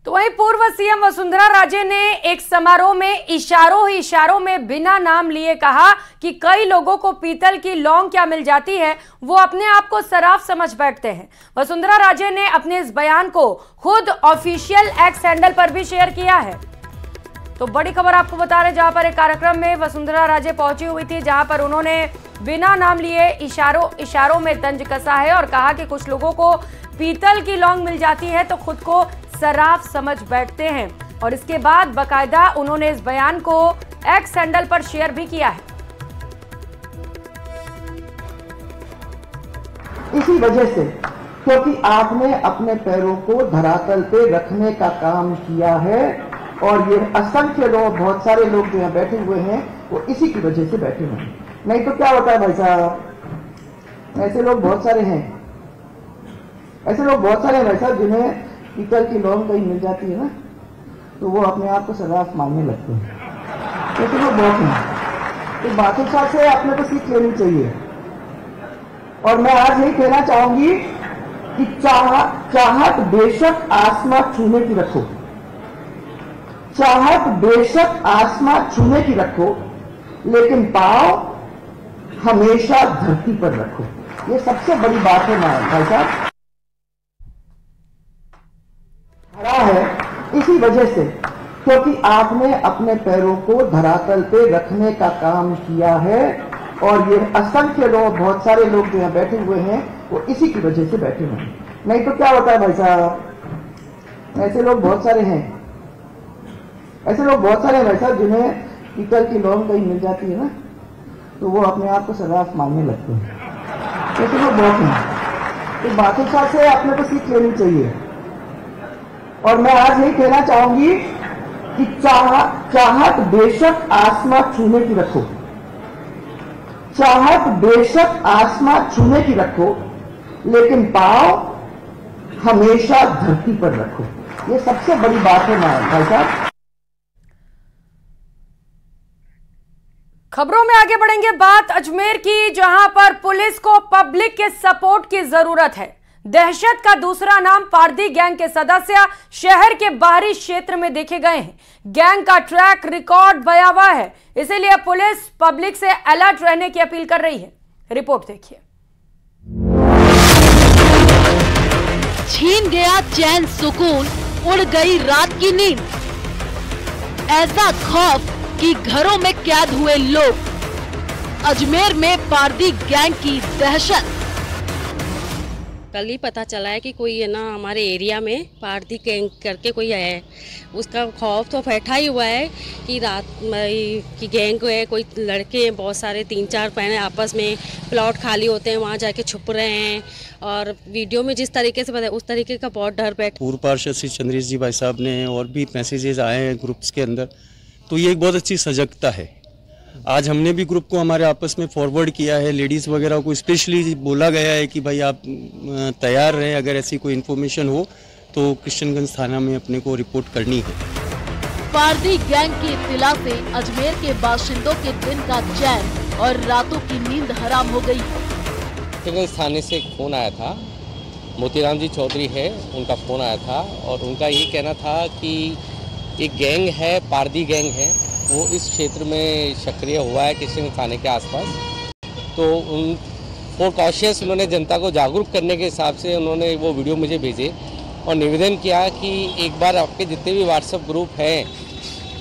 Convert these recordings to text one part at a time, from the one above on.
तो वहीं पूर्व सीएम वसुंधरा राजे ने एक समारोह में इशारों में बिना नाम लिए कहा कि कई लोगों को पीतल की लौंग क्या मिल जाती है, वो अपने आप को सराफ समझ बैठते हैं। वसुंधरा राजे ने अपने इस बयान को खुद ऑफिशियल एक्स हैंडल पर भी शेयर किया है। तो बड़ी खबर आपको बता रहे, जहां पर एक कार्यक्रम में वसुंधरा राजे पहुंची हुई थी, जहां पर उन्होंने बिना नाम लिए इशारों में तंज कसा है और कहा कि कुछ लोगों को पीतल की लौंग मिल जाती है तो खुद को सराफ समझ बैठते हैं। और इसके बाद बकायदा उन्होंने इस बयान को एक्स हैंडल पर शेयर भी किया है। इसी वजह से, क्योंकि आपने अपने पैरों को धरातल पे रखने का काम किया है और ये असंख्य लोग, बहुत सारे लोग जो यहाँ बैठे हुए हैं वो इसी की वजह से बैठे हुए हैं। नहीं तो क्या होता है भाई साहब, ऐसे लोग बहुत सारे हैं, ऐसे लोग बहुत सारे हैं भाई साहब जिन्हें पीतल की लौंग कहीं मिल जाती है ना तो वो अपने आप को सराफ मानने लगते हैं। ऐसे लोग बहुत हैं। तो बादशाह से अपने को सीख लेनी चाहिए। और मैं आज यही कहना चाहूंगी कि चाहत बेशक आसमां छूने की रखो, चाहत बेशक आसमां छूने की रखो, लेकिन पांव हमेशा धरती पर रखो। ये सबसे बड़ी बात है भाई साहब। खड़ा है इसी वजह से, क्योंकि आपने अपने पैरों को धरातल पे रखने का काम किया है और ये असंख्य लोग, बहुत सारे लोग जो यहाँ बैठे हुए हैं वो इसी की वजह से बैठे हुए हैं। नहीं तो क्या होता है भाई साहब, ऐसे लोग बहुत सारे हैं, ऐसे लोग बहुत सारे हैं भाई साहब जिन्हें पीतल की लौंग कहीं मिल जाती है ना तो वो अपने आप को सराफ मानने लगते हैं। ऐसे लोग बहुत हैं। तो बादशाह से अपने को सीख लेनी चाहिए। और मैं आज यही कहना चाहूंगी कि चाहत बेशक आसमां छूने की रखो, चाहत बेशक आसमां छूने की रखो, लेकिन पांव हमेशा धरती पर रखो। ये सबसे बड़ी बात है भाई साहब। खबरों में आगे बढ़ेंगे। बात अजमेर की, जहां पर पुलिस को पब्लिक के सपोर्ट की जरूरत है। दहशत का दूसरा नाम पारदी गैंग के सदस्य शहर के बाहरी क्षेत्र में देखे गए हैं। गैंग का ट्रैक रिकॉर्ड भयावह है, इसीलिए पुलिस पब्लिक से अलर्ट रहने की अपील कर रही है। रिपोर्ट देखिए। छीन गया चैन सुकून, उड़ गई रात की नींद। ऐसा खौफ कि घरों में कैद हुए लोग। अजमेर में पारदी गैंग की दहशत। कल ही पता चला है कि कोई है ना हमारे एरिया में पारदी गैंग करके कोई है। उसका खौफ तो बैठा ही हुआ है कि रात की गैंग है, कोई लड़के हैं बहुत सारे, 3-4 पहने आपस में प्लॉट खाली होते हैं, वहाँ जाके छुप रहे हैं। और वीडियो में जिस तरीके से बताया उस तरीके का बहुत डर बैठ। पूर्व पार्षद श्री चंद्रेश जी भाई साहब ने और भी मैसेजेस आए हैं ग्रुप्स के अंदर, तो ये एक बहुत अच्छी सजगता है। आज हमने भी ग्रुप को हमारे आपस में फॉरवर्ड किया है, लेडीज़ वगैरह को स्पेशली बोला गया है कि भाई आप तैयार रहें, अगर ऐसी कोई इन्फॉर्मेशन हो तो किशनगंज थाना में अपने को रिपोर्ट करनी है। पारदी गैंग की इत्तिला से अजमेर के बाशिंदों के दिन का चैन और रातों की नींद हराम हो गई। किशनगंज थाने से एक फ़ोन आया था, मोतीराम जी चौधरी है, उनका फ़ोन आया था और उनका ये कहना था कि एक गैंग है, पारदी गैंग है, वो इस क्षेत्र में सक्रिय हुआ है किशनगंज थाने के आसपास। तो उन फॉर कॉशियस उन्होंने जनता को जागरूक करने के हिसाब से उन्होंने वो वीडियो मुझे भेजे और निवेदन किया कि एक बार आपके जितने भी व्हाट्सएप ग्रुप हैं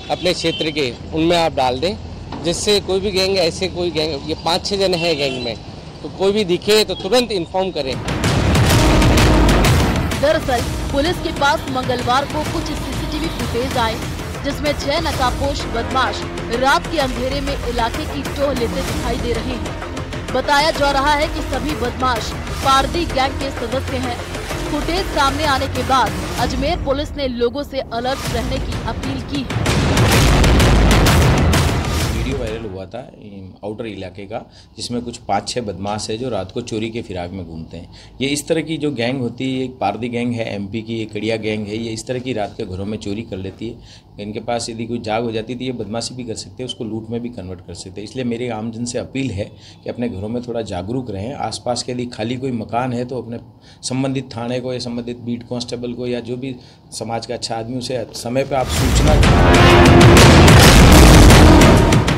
अपने क्षेत्र के, उनमें आप डाल दें, जिससे कोई भी गैंग, ऐसे कोई गैंग, ये 5-6 जन हैं गैंग में, तो कोई भी दिखे तो तुरंत इन्फॉर्म करें। दरअसल पुलिस के पास मंगलवार को कुछ सीसीटीवी फुटेज आए जिसमें 6 नकाबपोश बदमाश रात के अंधेरे में इलाके की टोह लेते दिखाई दे रहे हैं। बताया जा रहा है कि सभी बदमाश पारदी गैंग के सदस्य हैं। फुटेज सामने आने के बाद अजमेर पुलिस ने लोगों से अलर्ट रहने की अपील की है। वीडियो वायरल हुआ था आउटर इलाके का, जिसमें कुछ 5-6 बदमाश है जो रात को चोरी के फिराक में घूमते हैं। ये इस तरह की जो गैंग होती है, एक पारदी गैंग है एमपी की, एक कड़िया गैंग है, ये इस तरह की रात के घरों में चोरी कर लेती है। इनके पास यदि कोई जाग हो जाती थी, ये बदमाशी भी कर सकते हैं, उसको लूट में भी कन्वर्ट कर सकते हैं। इसलिए मेरी आमजन से अपील है कि अपने घरों में थोड़ा जागरूक रहें। आसपास के यदि खाली कोई मकान है तो अपने संबंधित थाने को या संबंधित बीट कांस्टेबल को या जो भी समाज का अच्छा आदमी, उसे समय पर आप सूचना दें।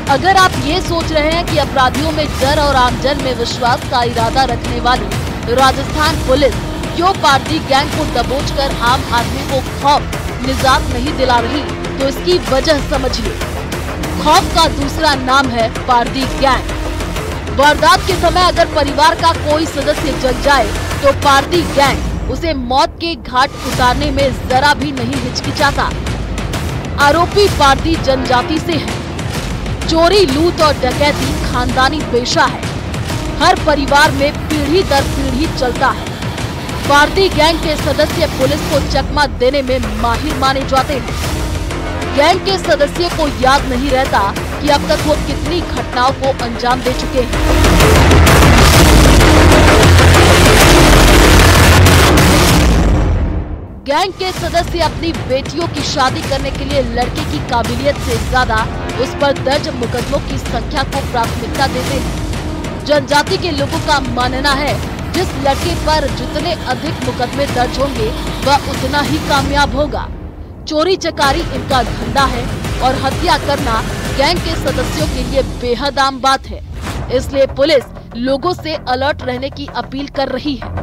अगर आप ये सोच रहे हैं कि अपराधियों में डर और आमजन में विश्वास का इरादा रखने वाली राजस्थान पुलिस क्यों पारदी गैंग को दबोचकर आम आदमी को खौफ निजात नहीं दिला रही, तो इसकी वजह समझिए। खौफ का दूसरा नाम है पारदी गैंग। वारदात के समय अगर परिवार का कोई सदस्य जल जाए तो पारदी गैंग उसे मौत के घाट उतारने में जरा भी नहीं हिचकिचाता। आरोपी पारदी जनजाति से है। चोरी, लूट और डकैती खानदानी पेशा है। हर परिवार में पीढ़ी दर पीढ़ी चलता है। पारदी गैंग के सदस्य पुलिस को चकमा देने में माहिर माने जाते हैं। गैंग के सदस्य को याद नहीं रहता कि अब तक वो कितनी घटनाओं को अंजाम दे चुके हैं। गैंग के सदस्य अपनी बेटियों की शादी करने के लिए लड़के की काबिलियत से ज्यादा उस पर दर्ज मुकदमों की संख्या को प्राथमिकता देते हैं। जनजाति के लोगों का मानना है जिस लड़के पर जितने अधिक मुकदमे दर्ज होंगे वह उतना ही कामयाब होगा। चोरी चकारी इनका धंधा है और हत्या करना गैंग के सदस्यों के लिए बेहद आम बात है। इसलिए पुलिस लोगों से अलर्ट रहने की अपील कर रही है।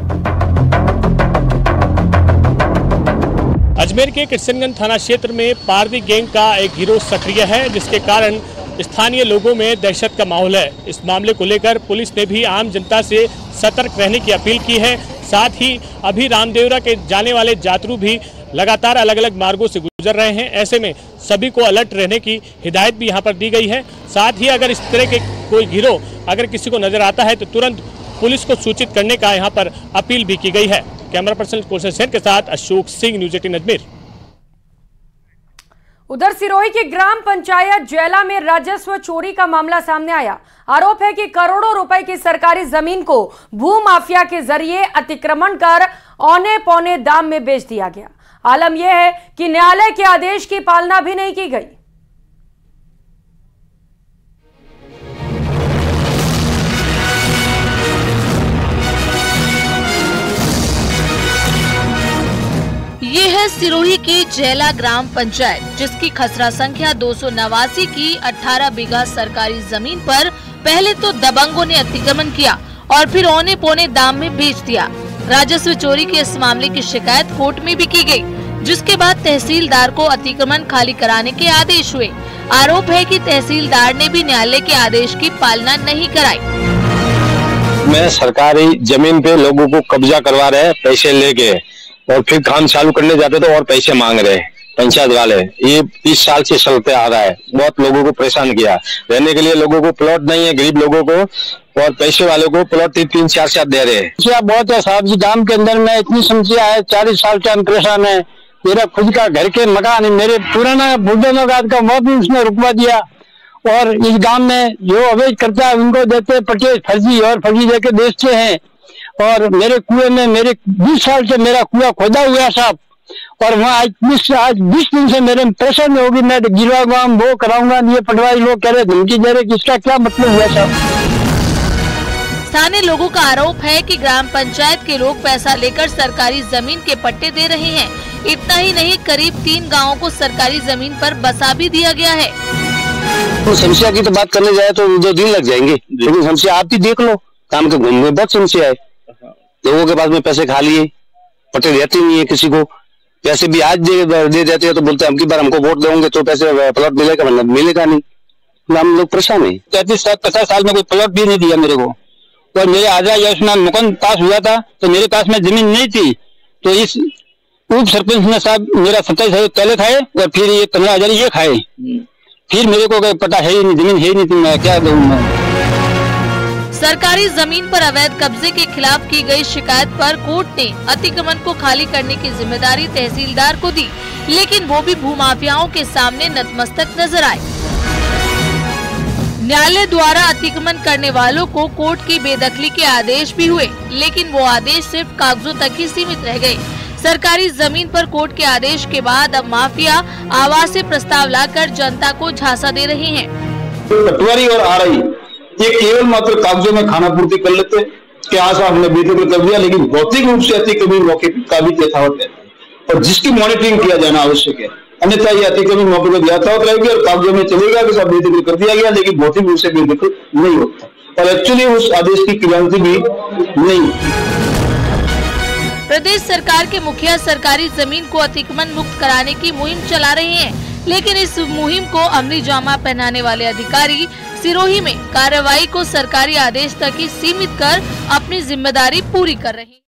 अजमेर के किशनगंज थाना क्षेत्र में पारदी गैंग का एक गिरोह सक्रिय है, जिसके कारण स्थानीय लोगों में दहशत का माहौल है। इस मामले को लेकर पुलिस ने भी आम जनता से सतर्क रहने की अपील की है। साथ ही अभी रामदेवरा के जाने वाले यात्रु भी लगातार अलग अलग मार्गों से गुजर रहे हैं। ऐसे में सभी को अलर्ट रहने की हिदायत भी यहाँ पर दी गई है। साथ ही अगर इस तरह के कोई गिरोह अगर किसी को नजर आता है तो तुरंत पुलिस को सूचित करने का यहाँ पर अपील भी की गई है। कैमरा पर्सन कौशल सेन के साथ अशोक सिंह, न्यूज़ 18 अजमेर। उधर सिरोही की ग्राम पंचायत जैला में राजस्व चोरी का मामला सामने आया। आरोप है कि करोड़ों रुपए की सरकारी जमीन को भूमाफिया के जरिए अतिक्रमण कर औने पौने दाम में बेच दिया गया। आलम यह है कि न्यायालय के आदेश की पालना भी नहीं की गई। ये है सिरोही की जैला ग्राम पंचायत, जिसकी खसरा संख्या 289 की 18 बीघा सरकारी जमीन पर पहले तो दबंगों ने अतिक्रमण किया और फिर औने पौने दाम में बेच दिया। राजस्व चोरी के इस मामले की शिकायत कोर्ट में भी की गई, जिसके बाद तहसीलदार को अतिक्रमण खाली कराने के आदेश हुए। आरोप है कि तहसीलदार ने भी न्यायालय के आदेश की पालना नहीं कराई। मैं सरकारी जमीन पे लोगों को कब्जा करवा रहे हैं पैसे लेके, और फिर काम चालू करने जाते तो और पैसे मांग रहे हैं पंचायत वाले। ये 20 साल से चलते आ रहा है। बहुत लोगों को परेशान किया। रहने के लिए लोगों को प्लॉट नहीं है, गरीब लोगों को, और पैसे वालों को प्लॉट 3-3, 4-4 दे रहे हैं। समस्या बहुत है साहब जी, गांव के अंदर में इतनी समस्या है। 40 साल से हम परेशान है। मेरा खुद का घर के मकान है, मेरे पुराना बुजुर्गों का मौत भी उसने रुकवा दिया। और इस गांव में जो अवैध करता है उनको देते पटे फर्जी और फर्जी देके बेचते हैं। और मेरे कुएं में मेरे 20 साल से मेरा कुआं खोदा हुआ साहब, और वहाँ आज 20 दिन से मेरे परेशानी होगी। मैं गिरवाऊंगा, वो कराऊंगा, ये पटवारी लोग कह रहे धमकी दे रहे, इसका क्या मतलब हुआ साहब? स्थानीय लोगों का आरोप है कि ग्राम पंचायत के लोग पैसा लेकर सरकारी जमीन के पट्टे दे रहे हैं। इतना ही नहीं, करीब 3 गाँवों को सरकारी जमीन पर बसा भी दिया गया है। तो समस्या की तो बात करने जाए तो 2 दिन लग जाएंगे, लेकिन समस्या आप ही देख लो। काम के घूमने में बहुत समस्या है। लोगों के पास में पैसे खा लिए, पट्टे देते नहीं है किसी को। पैसे भी आज दे देते हैं तो बोलते हैं अब की बार हमको वोट दोगे तो पैसे प्लॉट मिलेगा, मतलब मिलेगा नहीं। हम लोग परेशान है। 33-50 साल में कोई प्लॉट भी नहीं दिया मेरे को। और मेरे आधा योजना मुकन पास हुआ था तो मेरे पास में जमीन नहीं थी, तो इस उप सरपंच ने साहब मेरा 27,000 पहले खाए और फिर ये 15,000 ये खाए। फिर मेरे को पता है ही नहीं, जमीन है ही नहीं, तो मैं क्या दूंगा। सरकारी जमीन पर अवैध कब्जे के खिलाफ की गई शिकायत पर कोर्ट ने अतिक्रमण को खाली करने की जिम्मेदारी तहसीलदार को दी, लेकिन वो भी भूमाफियाओं के सामने नतमस्तक नजर आए। न्यायालय द्वारा अतिक्रमण करने वालों को कोर्ट की बेदखली के आदेश भी हुए, लेकिन वो आदेश सिर्फ कागजों तक ही सीमित रह गए। सरकारी जमीन पर कोर्ट के आदेश के बाद अब माफिया आवासीय प्रस्ताव लाकर जनता को झांसा दे रहे हैं। पटवारी और आरआई ये केवल मात्र कागजों में खाना पूर्ति कर लेते कि आज हमने बेदखल कर दिया, लेकिन भौतिक रूप से अतिक्रमण मौके का भी यथावत है और जिसकी मॉनिटरिंग किया जाना आवश्यक है। अन्यथा ये अतिक्रमण मौके पर यथावत रहेगी और कागजों में चलेगा कि सब बेदखल कर दिया गया, लेकिन भौतिक रूप से बेदखल नहीं होता और एक्चुअली उस आदेश की क्रियान्वित भी नहीं। प्रदेश सरकार के मुखिया सरकारी जमीन को अतिक्रमण मुक्त कराने की मुहिम चला रहे हैं, लेकिन इस मुहिम को अमली जामा पहनाने वाले अधिकारी सिरोही में कार्रवाई को सरकारी आदेश तक ही सीमित कर अपनी जिम्मेदारी पूरी कर रहे हैं।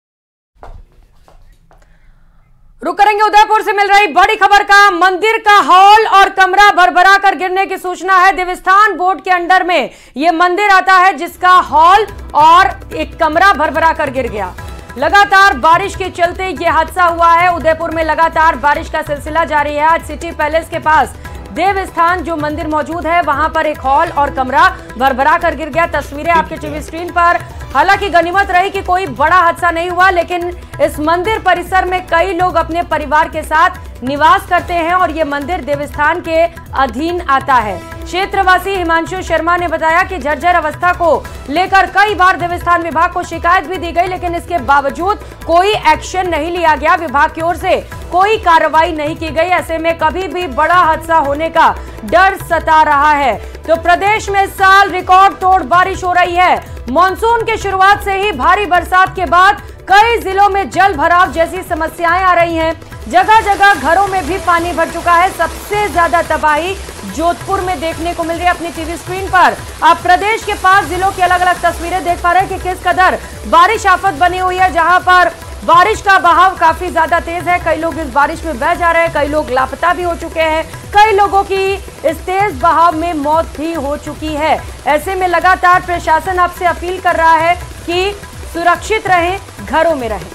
रुक करेंगे उदयपुर से मिल रही बड़ी खबर का। मंदिर का हॉल और कमरा भरभरा कर गिरने की सूचना है। देवस्थान बोर्ड के अंडर में यह मंदिर आता है, जिसका हॉल और एक कमरा भरभरा कर गिर गया। लगातार बारिश के चलते यह हादसा हुआ है। उदयपुर में लगातार बारिश का सिलसिला जारी है। आज सिटी पैलेस के पास देवस्थान जो मंदिर मौजूद है, वहां पर एक हॉल और कमरा भरभरा कर गिर गया। तस्वीरें आपके टीवी स्क्रीन पर। हालांकि गनीमत रही कि कोई बड़ा हादसा नहीं हुआ, लेकिन इस मंदिर परिसर में कई लोग अपने परिवार के साथ निवास करते हैं और ये मंदिर देवस्थान के अधीन आता है। क्षेत्रवासी हिमांशु शर्मा ने बताया कि जर्जर अवस्था को लेकर कई बार देवस्थान विभाग को शिकायत भी दी गई, लेकिन इसके बावजूद कोई एक्शन नहीं लिया गया। विभाग की ओर से कोई कार्रवाई नहीं की गई। ऐसे में कभी भी बड़ा हादसा होने का डर सता रहा है। तो प्रदेश में इस साल रिकॉर्ड तोड़ बारिश हो रही है। मॉनसून की शुरुआत से ही भारी बरसात के बाद कई जिलों में जल भराव जैसी समस्याएं आ रही हैं। जगह जगह घरों में भी पानी भर चुका है। सबसे ज्यादा तबाही जोधपुर में देखने को मिल रही है। अपनी टीवी स्क्रीन पर आप प्रदेश के 5 जिलों की अलग अलग तस्वीरें देख पा रहे हैं कि किस कदर बारिश आफत बनी हुई है, जहां पर बारिश का बहाव काफी ज्यादा तेज है। कई लोग इस बारिश में बह जा रहे हैं, कई लोग लापता भी हो चुके हैं, कई लोगों की इस तेज बहाव में मौत भी हो चुकी है। ऐसे में लगातार प्रशासन आपसे अपील कर रहा है कि सुरक्षित रहें, घरों में रहें।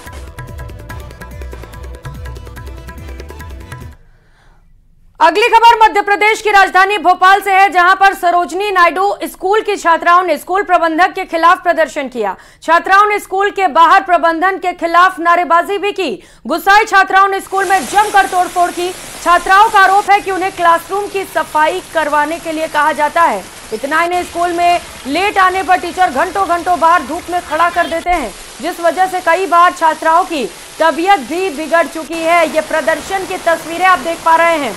अगली खबर मध्य प्रदेश की राजधानी भोपाल से है, जहां पर सरोजनी नायडू स्कूल की छात्राओं ने स्कूल प्रबंधक के खिलाफ प्रदर्शन किया। छात्राओं ने स्कूल के बाहर प्रबंधन के खिलाफ नारेबाजी भी की। गुस्साई छात्राओं ने स्कूल में जमकर तोड़फोड़ की। छात्राओं का आरोप है कि उन्हें क्लासरूम की सफाई करवाने के लिए कहा जाता है। इतना ही नहीं, स्कूल में लेट आने पर टीचर घंटों घंटों बाहर धूप में खड़ा कर देते हैं, जिस वजह से कई बार छात्राओं की तबीयत भी बिगड़ चुकी है। ये प्रदर्शन की तस्वीरें आप देख पा रहे हैं।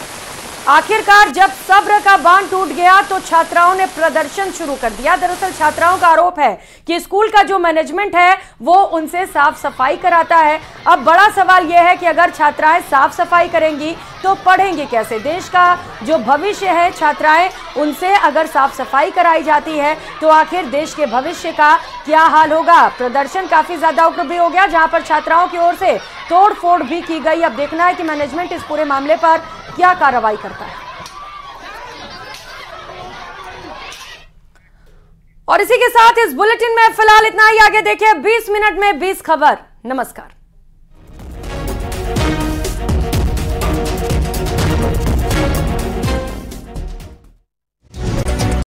आखिरकार जब सब्र का बांध टूट गया तो छात्राओं ने प्रदर्शन शुरू कर दिया। दरअसल छात्राओं का आरोप है कि स्कूल का जो मैनेजमेंट है वो उनसे साफ सफाई कराता है। अब बड़ा सवाल यह है कि अगर छात्राएं साफ सफाई करेंगी तो पढ़ेंगी कैसे? देश का जो भविष्य है, छात्राएं उनसे अगर साफ सफाई कराई जाती है तो आखिर देश के भविष्य का क्या हाल होगा? प्रदर्शन काफी ज्यादा उग्र भी हो गया, जहां पर छात्राओं की ओर से तोड़फोड़ भी की गई। अब देखना है कि मैनेजमेंट इस पूरे मामले पर क्या कार्रवाई करता है। और इसी के साथ इस बुलेटिन में फिलहाल इतना ही। आगे देखिए 20 मिनट में 20 खबर। नमस्कार।